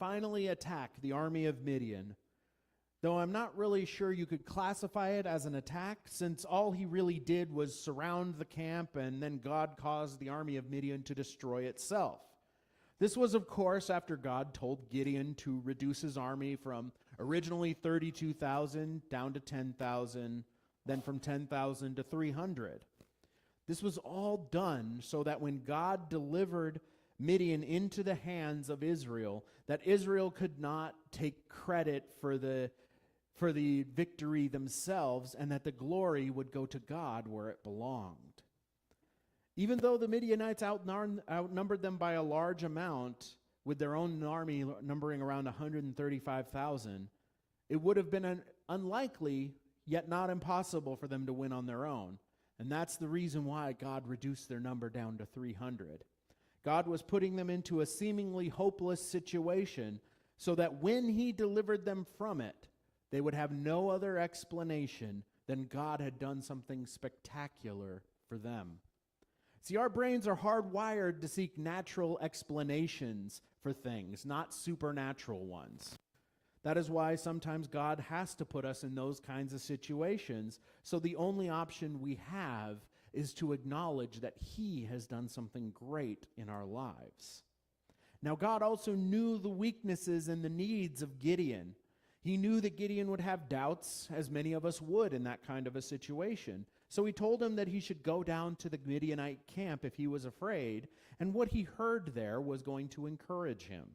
finally attack the army of Midian. Though I'm not really sure you could classify it as an attack, since all he really did was surround the camp, and then God caused the army of Midian to destroy itself. This was, of course, after God told Gideon to reduce his army from originally 32,000 down to 10,000, then from 10,000 to 300. This was all done so that when God delivered Midian into the hands of Israel, that Israel could not take credit for the victory themselves, and that the glory would go to God where it belonged. Even though the Midianites outnumbered them by a large amount, with their own army numbering around 135,000, it would have been unlikely, yet not impossible, for them to win on their own. And that's the reason why God reduced their number down to 300. God was putting them into a seemingly hopeless situation so that when he delivered them from it, they would have no other explanation than God had done something spectacular for them. See, our brains are hardwired to seek natural explanations for things, not supernatural ones. That is why sometimes God has to put us in those kinds of situations, so the only option we have is to acknowledge that he has done something great in our lives. Now, God also knew the weaknesses and the needs of Gideon. He knew that Gideon would have doubts, as many of us would in that kind of a situation. So he told him that he should go down to the Midianite camp if he was afraid, and what he heard there was going to encourage him.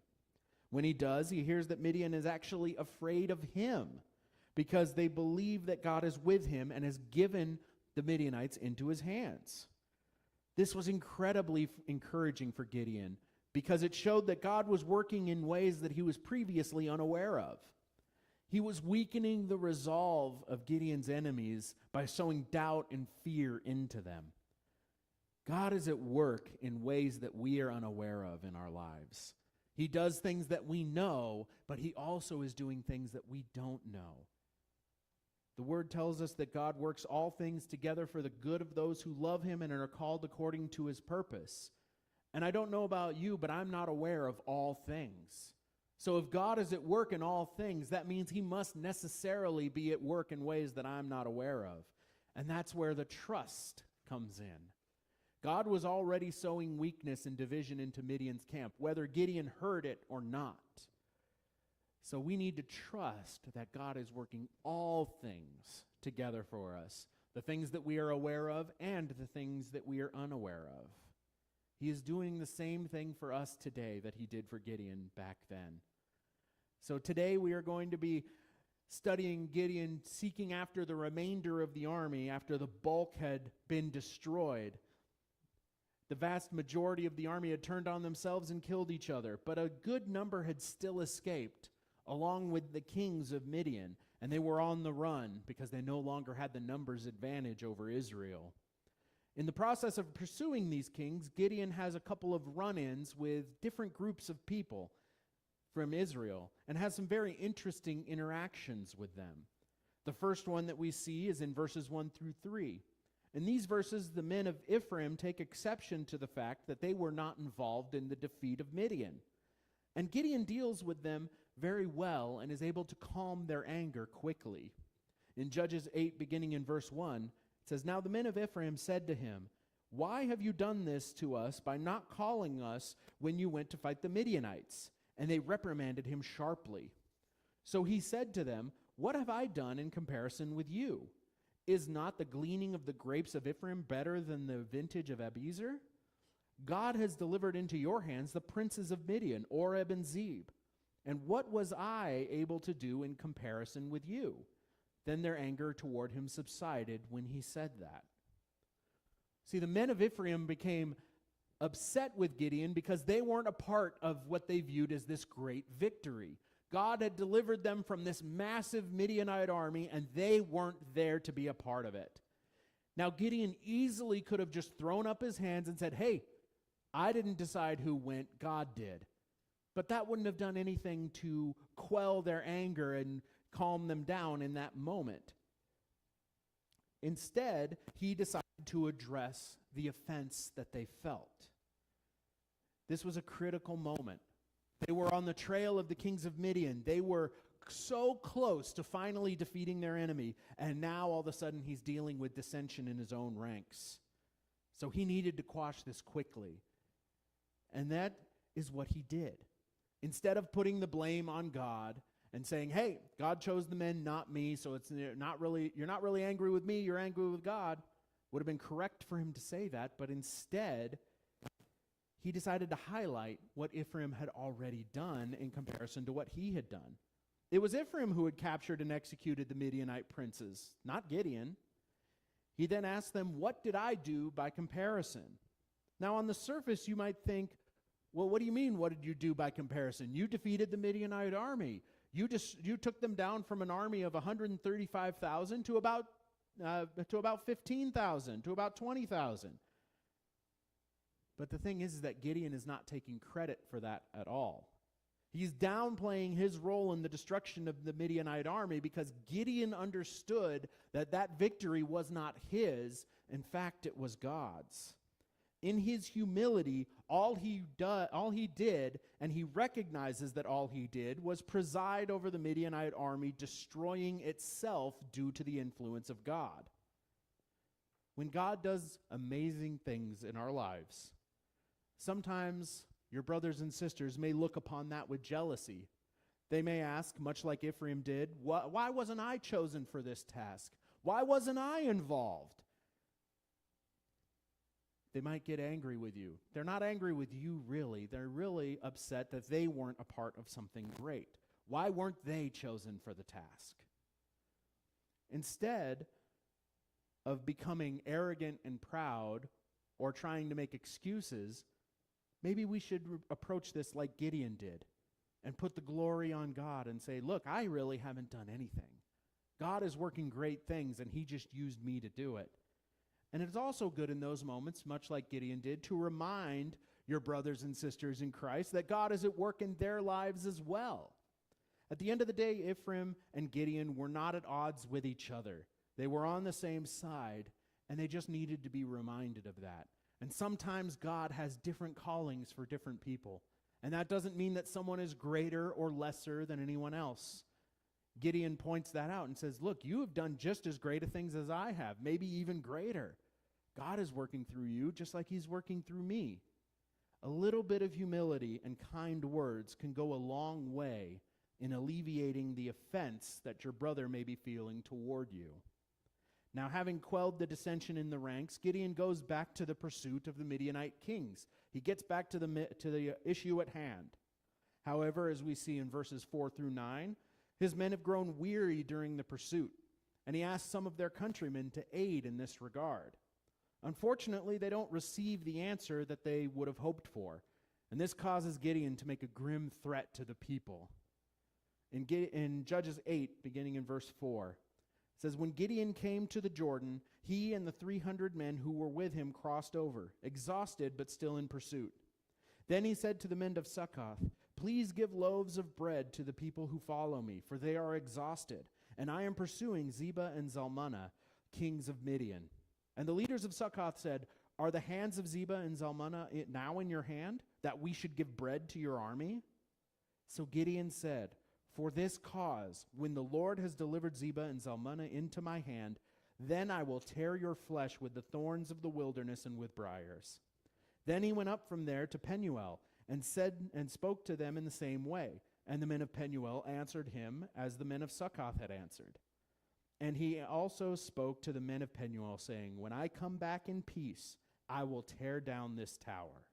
When he does, he hears that Midian is actually afraid of him because they believe that God is with him and has given the Midianites into his hands. This was incredibly encouraging for Gideon because it showed that God was working in ways that he was previously unaware of. He was weakening the resolve of Gideon's enemies by sowing doubt and fear into them. God is at work in ways that we are unaware of in our lives. He does things that we know, but he also is doing things that we don't know. The word tells us that God works all things together for the good of those who love him and are called according to his purpose. And I don't know about you, but I'm not aware of all things. So if God is at work in all things, that means he must necessarily be at work in ways that I'm not aware of. And that's where the trust comes in. God was already sowing weakness and division into Midian's camp, whether Gideon heard it or not. So we need to trust that God is working all things together for us, the things that we are aware of and the things that we are unaware of. He is doing the same thing for us today that he did for Gideon back then. So today we are going to be studying Gideon seeking after the remainder of the army after the bulk had been destroyed. The vast majority of the army had turned on themselves and killed each other, but a good number had still escaped, along with the kings of Midian, and they were on the run because they no longer had the numbers advantage over Israel. In the process of pursuing these kings, Gideon has a couple of run-ins with different groups of people from Israel and has some very interesting interactions with them. The first one that we see is in verses 1 through 3. In these verses, the men of Ephraim take exception to the fact that they were not involved in the defeat of Midian. And Gideon deals with them very well and is able to calm their anger quickly. In Judges 8, beginning in verse 1, it says, "Now the men of Ephraim said to him, 'Why have you done this to us by not calling us when you went to fight the Midianites?' And they reprimanded him sharply. So he said to them, 'What have I done in comparison with you? Is not the gleaning of the grapes of Ephraim better than the vintage of Abiezer? God has delivered into your hands the princes of Midian, Oreb and Zeb. And what was I able to do in comparison with you?' Then their anger toward him subsided when he said that." See, the men of Ephraim became upset with Gideon because they weren't a part of what they viewed as this great victory. God had delivered them from this massive Midianite army, and they weren't there to be a part of it. Now, Gideon easily could have just thrown up his hands and said, "Hey, I didn't decide who went, God did." But that wouldn't have done anything to quell their anger and calm them down in that moment. Instead, he decided to address the offense that they felt. This was a critical moment. They were on the trail of the kings of Midian. They were so close to finally defeating their enemy, and now all of a sudden he's dealing with dissension in his own ranks. So he needed to quash this quickly. And that is what he did. Instead of putting the blame on God and saying, hey, God chose the men, not me, so you're not really angry with me, you're angry with God, would have been correct for him to say that, but instead, he decided to highlight what Ephraim had already done in comparison to what he had done. It was Ephraim who had captured and executed the Midianite princes, not Gideon. He then asked them, what did I do by comparison? Now, on the surface, you might think, well, what do you mean, what did you do by comparison? You defeated the Midianite army. You took them down from an army of 135,000 to about 15,000, to about 20,000. But the thing is that Gideon is not taking credit for that at all. He's downplaying his role in the destruction of the Midianite army because Gideon understood that that victory was not his. In fact, it was God's. In his humility, all he did, and he recognizes that all he did, was preside over the Midianite army, destroying itself due to the influence of God. When God does amazing things in our lives, sometimes your brothers and sisters may look upon that with jealousy. They may ask, much like Ephraim did, why wasn't I chosen for this task? Why wasn't I involved? They might get angry with you. They're not angry with you, really. They're really upset that they weren't a part of something great. Why weren't they chosen for the task? Instead of becoming arrogant and proud or trying to make excuses, maybe we should approach this like Gideon did and put the glory on God and say, look, I really haven't done anything. God is working great things, and he just used me to do it. And it's also good in those moments, much like Gideon did, to remind your brothers and sisters in Christ that God is at work in their lives as well. At the end of the day, Ephraim and Gideon were not at odds with each other. They were on the same side, and they just needed to be reminded of that. And sometimes God has different callings for different people. And that doesn't mean that someone is greater or lesser than anyone else. Gideon points that out and says, look, you have done just as great a things as I have, maybe even greater. God is working through you just like he's working through me. A little bit of humility and kind words can go a long way in alleviating the offense that your brother may be feeling toward you. Now, having quelled the dissension in the ranks, Gideon goes back to the pursuit of the Midianite kings. He gets back to the issue at hand. However, as we see in verses 4 through 9, his men have grown weary during the pursuit, and he asks some of their countrymen to aid in this regard. Unfortunately, they don't receive the answer that they would have hoped for, and this causes Gideon to make a grim threat to the people. In Judges 8, beginning in verse 4, it says, when Gideon came to the Jordan, he and the 300 men who were with him crossed over, exhausted but still in pursuit. Then he said to the men of Succoth, please give loaves of bread to the people who follow me, for they are exhausted, and I am pursuing Zebah and Zalmunna, kings of Midian. And the leaders of Succoth said, are the hands of Zebah and Zalmunna now in your hand, that we should give bread to your army? So Gideon said, for this cause, when the Lord has delivered Zebah and Zalmunna into my hand, then I will tear your flesh with the thorns of the wilderness and with briars. Then he went up from there to Penuel, and spoke to them in the same way. And the men of Penuel answered him as the men of Succoth had answered. And he also spoke to the men of Penuel, saying, when I come back in peace, I will tear down this tower.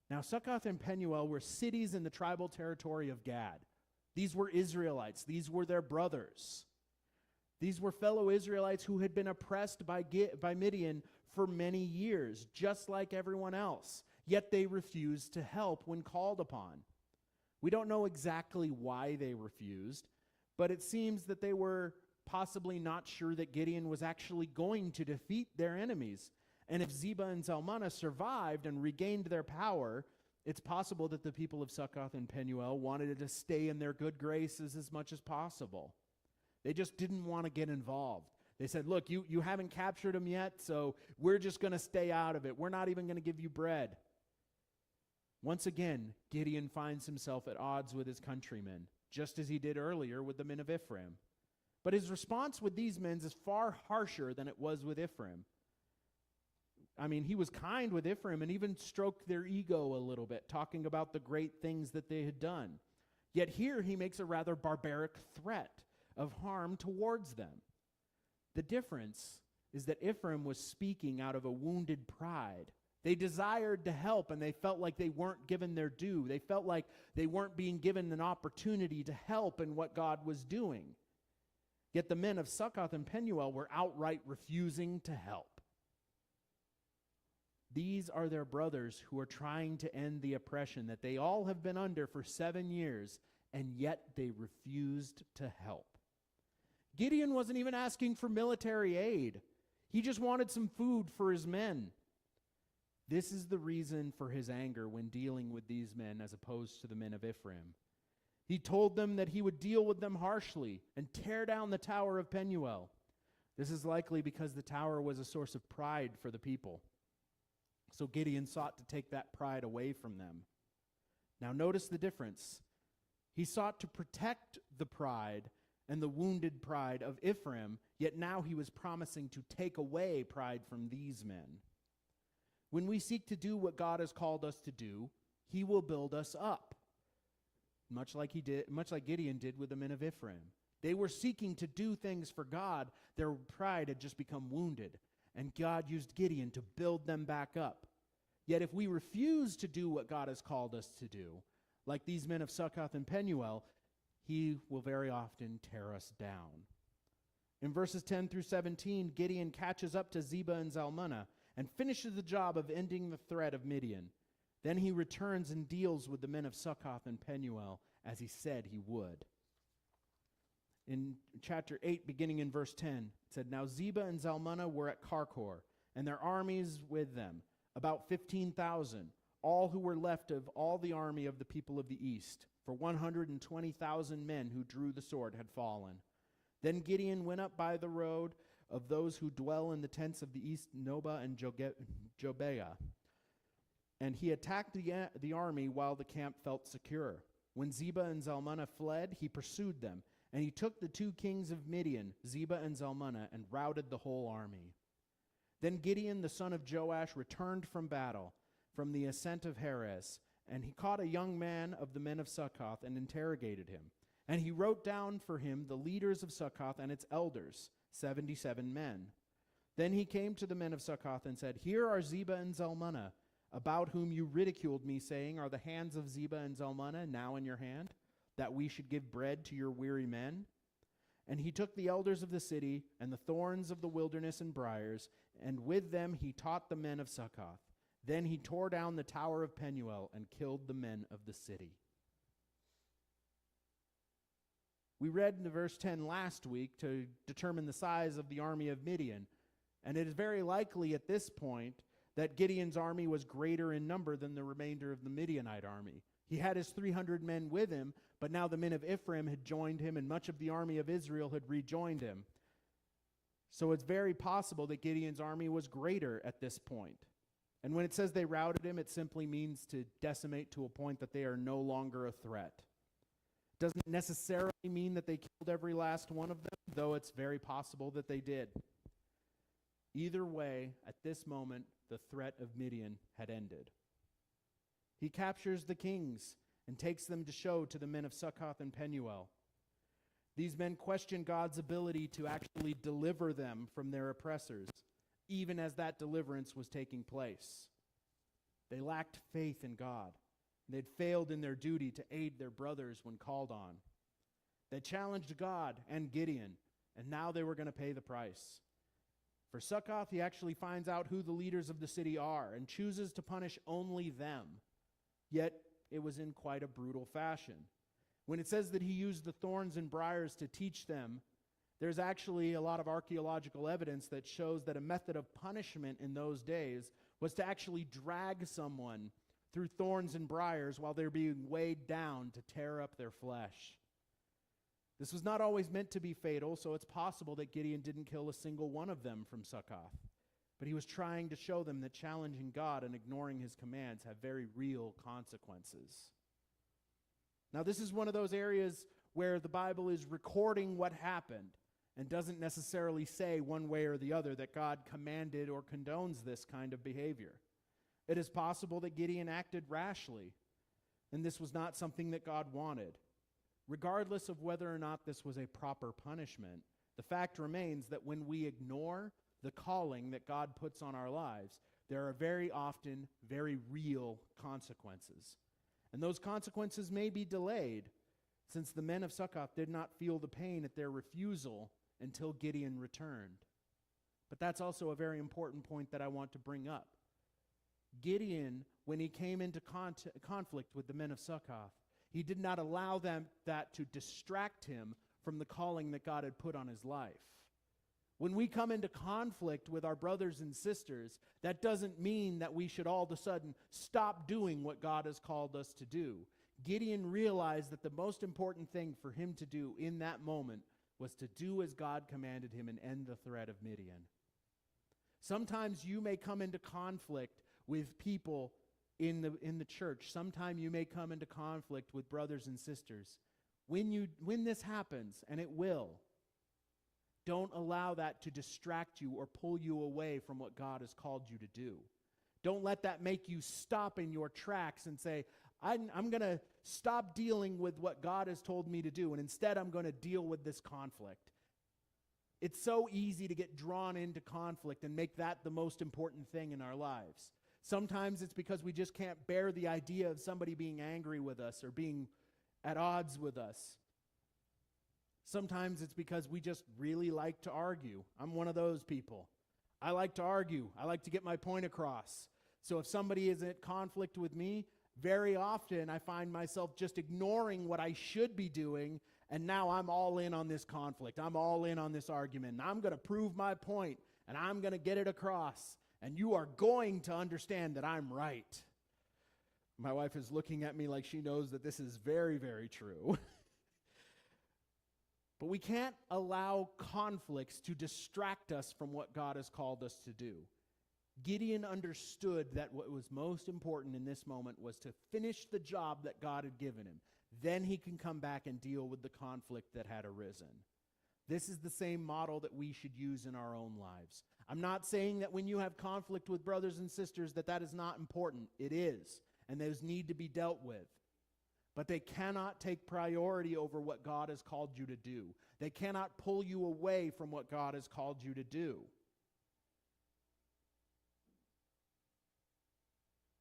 Now Succoth and Penuel were cities in the tribal territory of Gad. These were Israelites. These were their brothers. These were fellow Israelites who had been oppressed by Midian for many years, just like everyone else. Yet they refused to help when called upon. We don't know exactly why they refused, but it seems that they were possibly not sure that Gideon was actually going to defeat their enemies. And if Zebah and Zalmunna survived and regained their power, it's possible that the people of Succoth and Penuel wanted to stay in their good graces as much as possible. They just didn't want to get involved. They said, look, you haven't captured them yet, so we're just going to stay out of it. We're not even going to give you bread. Once again, Gideon finds himself at odds with his countrymen, just as he did earlier with the men of Ephraim. But his response with these men is far harsher than it was with Ephraim. I mean, he was kind with Ephraim and even stroked their ego a little bit, talking about the great things that they had done. Yet here he makes a rather barbaric threat of harm towards them. The difference is that Ephraim was speaking out of a wounded pride. They desired to help, and they felt like they weren't given their due. They felt like they weren't being given an opportunity to help in what God was doing. Yet the men of Succoth and Penuel were outright refusing to help. These are their brothers who are trying to end the oppression that they all have been under for 7 years, and yet they refused to help. Gideon wasn't even asking for military aid. He just wanted some food for his men. This is the reason for his anger when dealing with these men as opposed to the men of Ephraim. He told them that he would deal with them harshly and tear down the tower of Penuel. This is likely because the tower was a source of pride for the people. So Gideon sought to take that pride away from them. Now notice the difference. He sought to protect the pride and the wounded pride of Ephraim, yet now he was promising to take away pride from these men. When we seek to do what God has called us to do, he will build us up. Much like Gideon did with the men of Ephraim. They were seeking to do things for God. Their pride had just become wounded, and God used Gideon to build them back up. Yet if we refuse to do what God has called us to do, like these men of Succoth and Penuel, he will very often tear us down. In verses 10 through 17, Gideon catches up to Zebah and Zalmunna and finishes the job of ending the threat of Midian. Then he returns and deals with the men of Succoth and Penuel as he said he would. In chapter 8, beginning in verse 10, it said, Now Zebah and Zalmunna were at Karkor, and their armies with them, about 15,000, all who were left of all the army of the people of the east, for 120,000 men who drew the sword had fallen. Then Gideon went up by the road of those who dwell in the tents of the east, Nobah and Jobeah. And he attacked the army while the camp felt secure. When Zebah and Zalmunna fled, he pursued them, and he took the 2 kings of Midian, Zebah and Zalmunna, and routed the whole army. Then Gideon the son of Joash returned from battle, from the ascent of Heres, and he caught a young man of the men of Succoth and interrogated him. And he wrote down for him the leaders of Succoth and its elders, 77 men. Then he came to the men of Succoth and said, Here are Zebah and Zalmunna, about whom you ridiculed me, saying, Are the hands of Zebah and Zalmunna now in your hand, that we should give bread to your weary men? And he took the elders of the city, and the thorns of the wilderness and briars, and with them he taught the men of Succoth. Then he tore down the tower of Penuel and killed the men of the city. We read in verse 10 last week to determine the size of the army of Midian, and it is very likely at this point that Gideon's army was greater in number than the remainder of the Midianite army. He had his 300 men with him, but now the men of Ephraim had joined him, and much of the army of Israel had rejoined him. So it's very possible that Gideon's army was greater at this point. And when it says they routed him, it simply means to decimate to a point that they are no longer a threat. It doesn't necessarily mean that they killed every last one of them, though it's very possible that they did. Either way, at this moment, the threat of Midian had ended. He captures the kings and takes them to show to the men of Succoth and Penuel. These men question God's ability to actually deliver them from their oppressors, even as that deliverance was taking place. They lacked faith in God. They'd failed in their duty to aid their brothers when called on. They challenged God and Gideon, and now they were going to pay the price. For Succoth, he actually finds out who the leaders of the city are and chooses to punish only them. Yet it was in quite a brutal fashion. When it says that he used the thorns and briars to teach them, there's actually a lot of archaeological evidence that shows that a method of punishment in those days was to actually drag someone through thorns and briars while they're being weighed down to tear up their flesh. This was not always meant to be fatal, so it's possible that Gideon didn't kill a single one of them from Succoth. But he was trying to show them that challenging God and ignoring his commands have very real consequences. Now, this is one of those areas where the Bible is recording what happened and doesn't necessarily say one way or the other that God commanded or condones this kind of behavior. It is possible that Gideon acted rashly, and this was not something that God wanted. Regardless of whether or not this was a proper punishment, the fact remains that when we ignore the calling that God puts on our lives, there are very often very real consequences. And those consequences may be delayed, since the men of Succoth did not feel the pain at their refusal until Gideon returned. But that's also a very important point that I want to bring up. Gideon, when he came into conflict with the men of Succoth, he did not allow that to distract him from the calling that God had put on his life. When we come into conflict with our brothers and sisters, that doesn't mean that we should all of a sudden stop doing what God has called us to do. Gideon realized that the most important thing for him to do in that moment was to do as God commanded him and end the threat of Midian. Sometimes you may come into conflict with people in the church. Sometimes you may come into conflict with brothers and sisters. When this happens, and it will, don't allow that to distract you or pull you away from what God has called you to do. Don't let that make you stop in your tracks and say, I'm going to stop dealing with what God has told me to do, and instead I'm going to deal with this conflict. It's so easy to get drawn into conflict and make that the most important thing in our lives. Sometimes it's because we just can't bear the idea of somebody being angry with us or being at odds with us. Sometimes it's because we just really like to argue. I'm one of those people. I like to argue. I like to get my point across. So if somebody is at conflict with me, very often I find myself just ignoring what I should be doing, and now I'm all in on this conflict. I'm all in on this argument, and I'm going to prove my point, and I'm going to get it across, and you are going to understand that I'm right. My wife is looking at me like she knows that this is very, very true. But we can't allow conflicts to distract us from what God has called us to do. Gideon understood that what was most important in this moment was to finish the job that God had given him. Then he can come back and deal with the conflict that had arisen. This is the same model that we should use in our own lives. I'm not saying that when you have conflict with brothers and sisters that is not important. It is, and those need to be dealt with. But they cannot take priority over what God has called you to do. They cannot pull you away from what God has called you to do.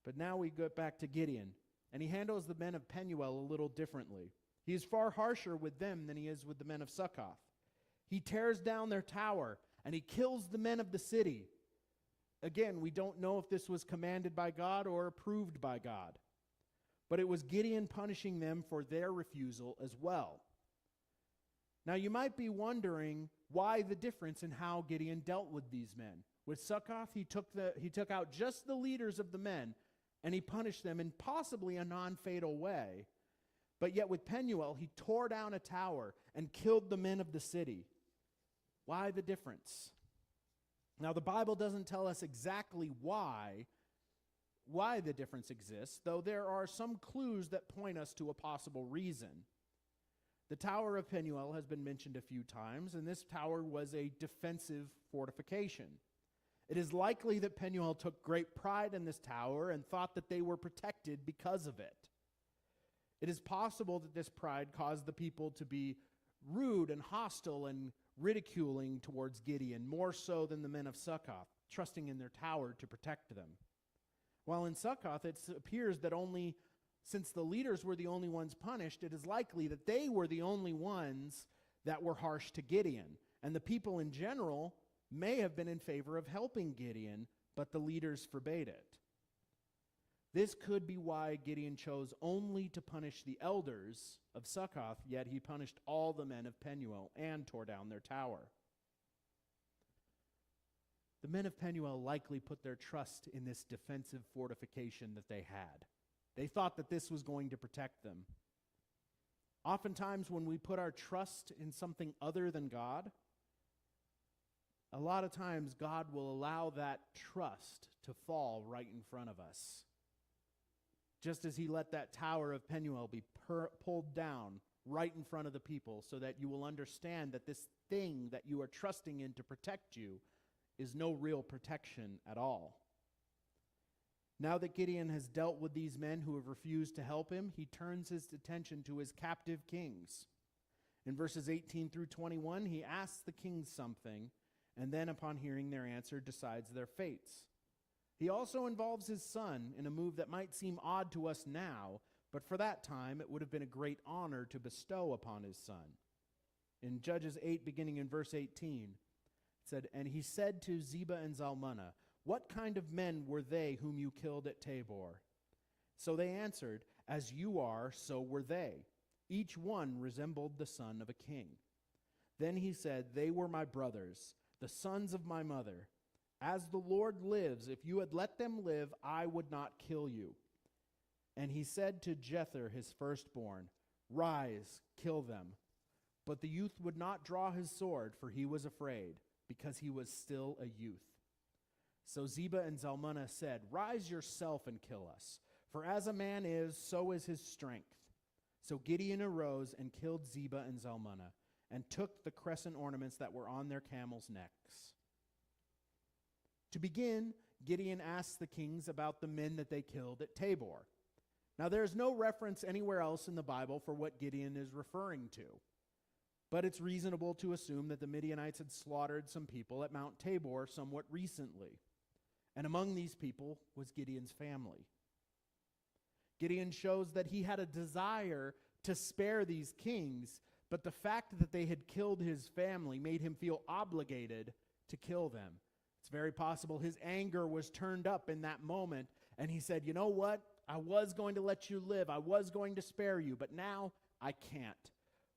But now we go back to Gideon, and he handles the men of Penuel a little differently. He is far harsher with them than he is with the men of Succoth. He tears down their tower, and he kills the men of the city. Again, we don't know if this was commanded by God or approved by God. But it was Gideon punishing them for their refusal as well. Now you might be wondering why the difference in how Gideon dealt with these men. With Succoth, he took out just the leaders of the men, and he punished them in possibly a non-fatal way. But yet with Penuel, he tore down a tower and killed the men of the city. Why the difference? Now the Bible doesn't tell us exactly why the difference exists, though there are some clues that point us to a possible reason. The Tower of Penuel has been mentioned a few times, and this tower was a defensive fortification. It is likely that Penuel took great pride in this tower and thought that they were protected because of it. It is possible that this pride caused the people to be rude and hostile and ridiculing towards Gideon, more so than the men of Succoth, trusting in their tower to protect them. While in Succoth, it appears that since the leaders were the only ones punished, it is likely that they were the only ones that were harsh to Gideon. And the people in general may have been in favor of helping Gideon, but the leaders forbade it. This could be why Gideon chose only to punish the elders of Succoth, yet he punished all the men of Penuel and tore down their tower. The men of Penuel likely put their trust in this defensive fortification that they had. They thought that this was going to protect them. Oftentimes when we put our trust in something other than God, a lot of times God will allow that trust to fall right in front of us. Just as he let that tower of Penuel be pulled down right in front of the people, so that you will understand that this thing that you are trusting in to protect you is no real protection at all. Now that Gideon has dealt with these men who have refused to help him, he turns his attention to his captive kings. In verses 18 through 21, he asks the kings something, and then upon hearing their answer, decides their fates. He also involves his son in a move that might seem odd to us now, but for that time it would have been a great honor to bestow upon his son. In Judges 8, beginning in verse 18, it said, "And he said to Zebah and Zalmunna, 'What kind of men were they whom you killed at Tabor?' So they answered, 'As you are, so were they. Each one resembled the son of a king.' Then he said, 'They were my brothers, the sons of my mother. As the Lord lives, if you had let them live, I would not kill you.' And he said to Jether, his firstborn, 'Rise, kill them.' But the youth would not draw his sword, for he was afraid, because he was still a youth. So Zebah and Zalmunna said, 'Rise yourself and kill us, for as a man is, so is his strength.' So Gideon arose and killed Zebah and Zalmunna, and took the crescent ornaments that were on their camels' necks." To begin, Gideon asks the kings about the men that they killed at Tabor. Now, there's no reference anywhere else in the Bible for what Gideon is referring to. But it's reasonable to assume that the Midianites had slaughtered some people at Mount Tabor somewhat recently. And among these people was Gideon's family. Gideon shows that he had a desire to spare these kings, but the fact that they had killed his family made him feel obligated to kill them. It's very possible his anger was turned up in that moment, and he said, "You know what? I was going to let you live. I was going to spare you, but now I can't."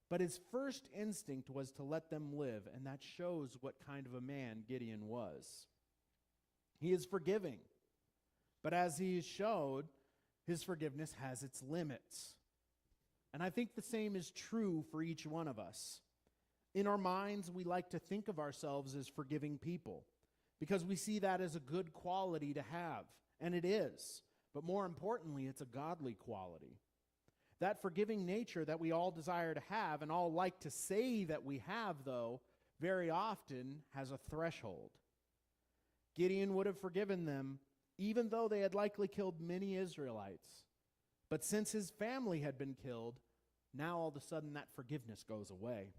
But his first instinct was to let them live, and that shows what kind of a man Gideon was. He is forgiving, but as he showed, his forgiveness has its limits. And I think the same is true for each one of us. In our minds, we like to think of ourselves as forgiving people, because we see that as a good quality to have, and it is. But more importantly, it's a godly quality. That forgiving nature that we all desire to have and all like to say that we have, though, very often has a threshold. Gideon would have forgiven them, even though they had likely killed many Israelites. But since his family had been killed, now all of a sudden that forgiveness goes away.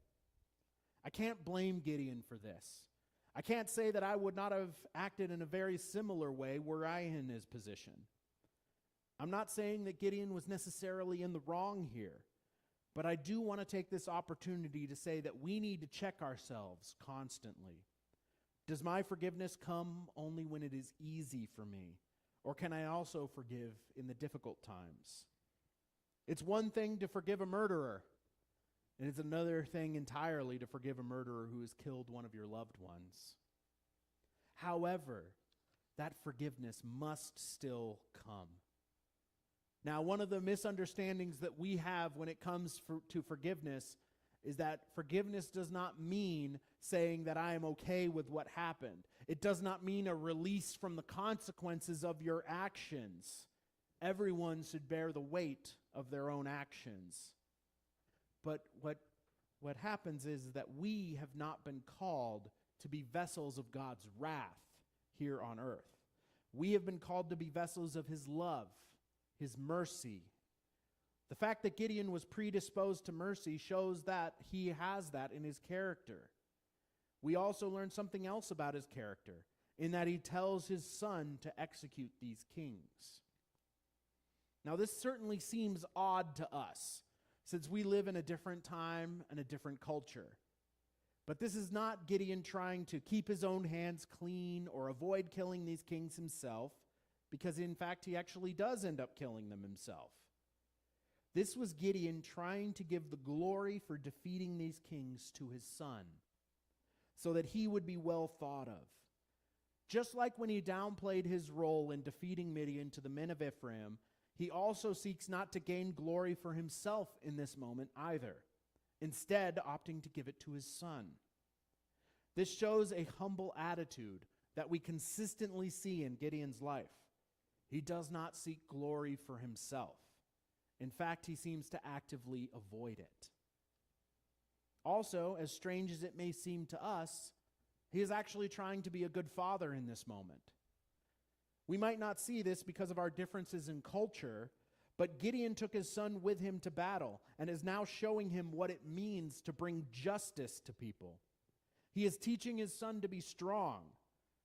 I can't blame Gideon for this. I can't say that I would not have acted in a very similar way were I in his position. I'm not saying that Gideon was necessarily in the wrong here, but I do want to take this opportunity to say that we need to check ourselves constantly. Does my forgiveness come only when it is easy for me, or can I also forgive in the difficult times? It's one thing to forgive a murderer, and it's another thing entirely to forgive a murderer who has killed one of your loved ones. However, that forgiveness must still come. Now, one of the misunderstandings that we have when it comes to forgiveness is that forgiveness does not mean saying that I am okay with what happened. It does not mean a release from the consequences of your actions. Everyone should bear the weight of their own actions. But what happens is that we have not been called to be vessels of God's wrath here on earth. We have been called to be vessels of his love, his mercy. The fact that Gideon was predisposed to mercy shows that he has that in his character. We also learn something else about his character, in that he tells his son to execute these kings. Now, this certainly seems odd to us, since we live in a different time and a different culture. But this is not Gideon trying to keep his own hands clean or avoid killing these kings himself, because in fact he actually does end up killing them himself. This was Gideon trying to give the glory for defeating these kings to his son, so that he would be well thought of. Just like when he downplayed his role in defeating Midian to the men of Ephraim, he also seeks not to gain glory for himself in this moment either, instead opting to give it to his son. This shows a humble attitude that we consistently see in Gideon's life. He does not seek glory for himself. In fact, he seems to actively avoid it. Also, as strange as it may seem to us, he is actually trying to be a good father in this moment. We might not see this because of our differences in culture, but Gideon took his son with him to battle and is now showing him what it means to bring justice to people. He is teaching his son to be strong.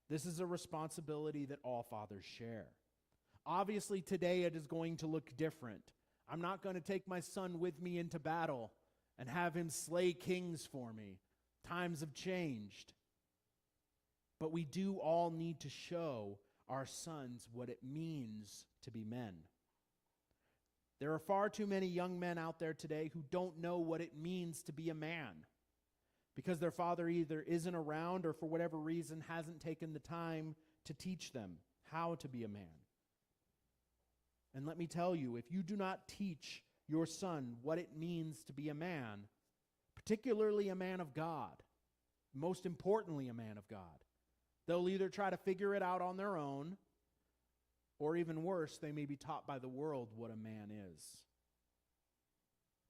This is a responsibility that all fathers share. Obviously, today it is going to look different. I'm not going to take my son with me into battle and have him slay kings for me. Times have changed. But we do all need to show our sons what it means to be men. There are far too many young men out there today who don't know what it means to be a man because their father either isn't around or for whatever reason hasn't taken the time to teach them how to be a man. And let me tell you, if you do not teach your son what it means to be a man, particularly a man of God, most importantly a man of God, they'll either try to figure it out on their own, or even worse, they may be taught by the world what a man is.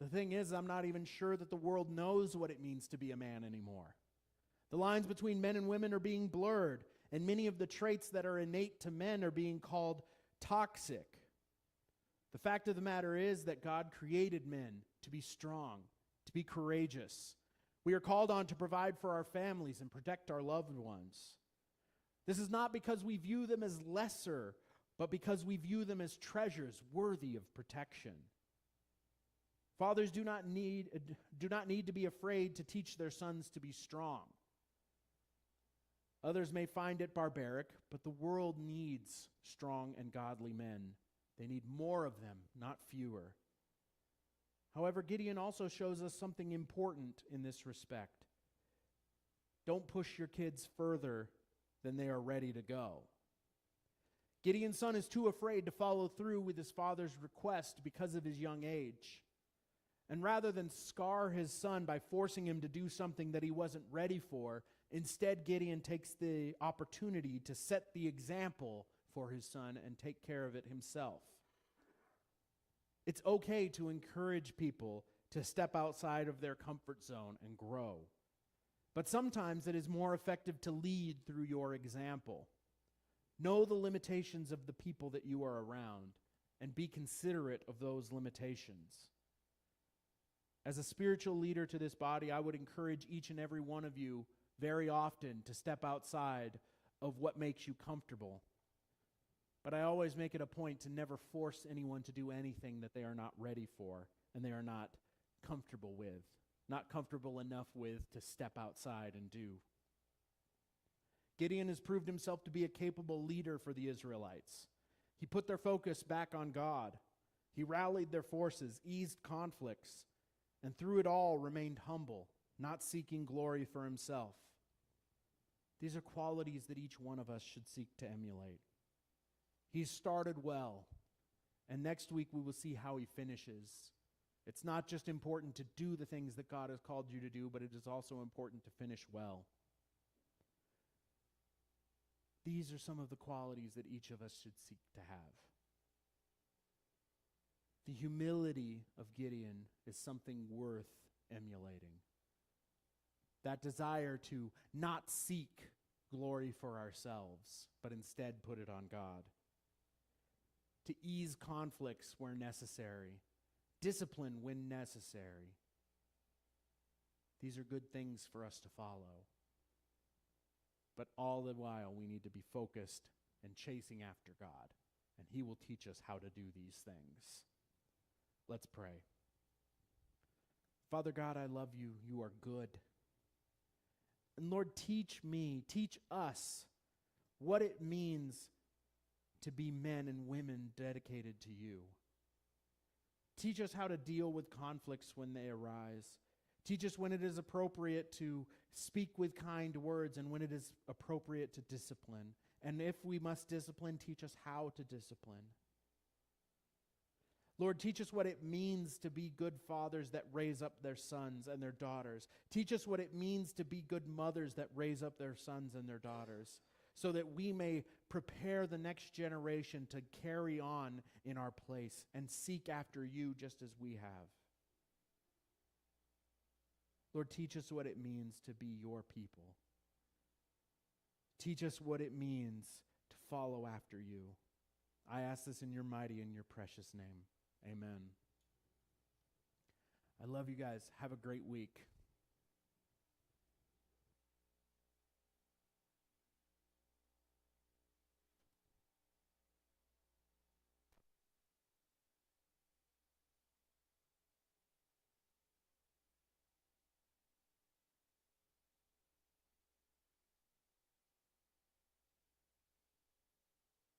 The thing is, I'm not even sure that the world knows what it means to be a man anymore. The lines between men and women are being blurred, and many of the traits that are innate to men are being called toxic. The fact of the matter is that God created men to be strong, to be courageous. We are called on to provide for our families and protect our loved ones. This is not because we view them as lesser, but because we view them as treasures worthy of protection. Fathers do not need to be afraid to teach their sons to be strong. Others may find it barbaric, but the world needs strong and godly men. They need more of them, not fewer. However, Gideon also shows us something important in this respect. Don't push your kids further than they are ready to go. Gideon's son is too afraid to follow through with his father's request because of his young age. And rather than scar his son by forcing him to do something that he wasn't ready for, instead Gideon takes the opportunity to set the example for his son and take care of it himself. It's okay to encourage people to step outside of their comfort zone and grow. But sometimes it is more effective to lead through your example. Know the limitations of the people that you are around and be considerate of those limitations. As a spiritual leader to this body, I would encourage each and every one of you very often to step outside of what makes you comfortable. But I always make it a point to never force anyone to do anything that they are not ready for and they are not comfortable with, not comfortable enough with to step outside and do. Gideon has proved himself to be a capable leader for the Israelites. He put their focus back on God. He rallied their forces, eased conflicts, and through it all remained humble, not seeking glory for himself. These are qualities that each one of us should seek to emulate. He's started well, and next week we will see how he finishes. It's not just important to do the things that God has called you to do, but it is also important to finish well. These are some of the qualities that each of us should seek to have. The humility of Gideon is something worth emulating. That desire to not seek glory for ourselves, but instead put it on God. To ease conflicts where necessary, discipline when necessary. These are good things for us to follow. But all the while, we need to be focused and chasing after God, and He will teach us how to do these things. Let's pray. Father God, I love you. You are good. And Lord, teach me, teach us what it means to be men and women dedicated to you. Teach us how to deal with conflicts when they arise. Teach us when it is appropriate to speak with kind words and when it is appropriate to discipline. And if we must discipline, teach us how to discipline. Lord, teach us what it means to be good fathers that raise up their sons and their daughters. Teach us what it means to be good mothers that raise up their sons and their daughters, so that we may prepare the next generation to carry on in our place and seek after you just as we have. Lord, teach us what it means to be your people. Teach us what it means to follow after you. I ask this in your mighty and your precious name. Amen. I love you guys. Have a great week.